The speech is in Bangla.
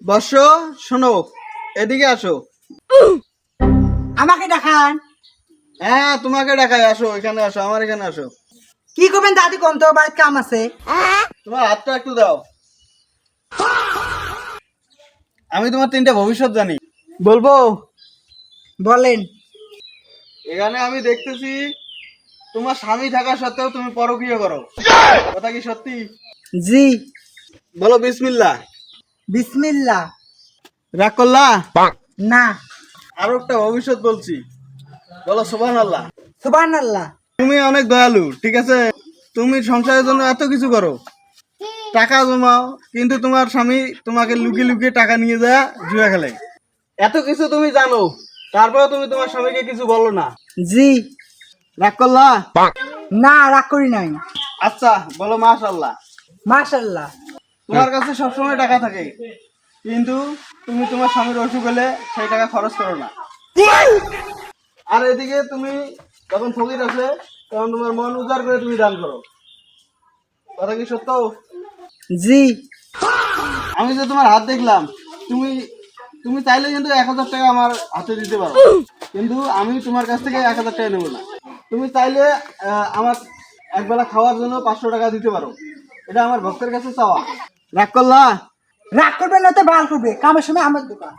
বসো, শোনো, এদিকে আসো। আমাকে দেখান। হ্যাঁ, তোমাকে দেখাই, আসো, এখানে আসো, আমার এখানে আসো। কি করবেন দাদি কোন তো বাড়ির কাম আছে। তোমার হাতটা একটু দাও। আমি তোমার 3টা ভবিষ্যৎ জানি, বলবো? বলেন। এখানে আমি দেখতেছি তোমার স্বামী থাকা সত্ত্বেও তুমি পরকীয়া করো, কথা কি সত্যি? জি। বলো বিসমিল্লাহ। বিসমিল্লাহ। রাগ করলা? না। আরো একটা ভবিষ্যৎ বলছি, বলো সুবহানাল্লাহ। সুবহানাল্লাহ। তুমি অনেক দয়ালু, ঠিক আছে? তুমি সংসারের জন্য এত কিছু করো, টাকা জমাও, কিন্তু তোমার স্বামী তোমাকে লুকিয়ে লুকিয়ে টাকা নিয়ে যায় জুয়া খেলে। এত কিছু তুমি জানো, তারপরে তুমি তোমার স্বামীকে কিছু বলো না, জি। রাগ করলা? না, রাগ করি নাই। আচ্ছা, বলো মাশাআল্লাহ। মাশাআল্লাহ। তোমার কাছে সবসময় টাকা থাকে, কিন্তু তুমি তোমার স্বামীর অসুখ হলে সেই টাকা খরচ করো না। আর এদিকে তুমি যখন ফকির আছে তখন তোমার মন উজাড় করে তুমি দান করো, কথা কি সত্য? জি। আমি যে তোমার হাত দেখলাম, তুমি তুমি চাইলে কিন্তু 1000 টাকা আমার হাতে দিতে পারো, কিন্তু আমি তোমার কাছ থেকে 1000 টাকা নেবো না। তুমি চাইলে আমার একবেলা খাওয়ার জন্য 500 টাকা দিতে পারো, এটা আমার ভক্তের কাছে চাওয়া। রাগ করলা? রাগ করবেন না তো বাল করবে, কামের সময় আমার দোকান।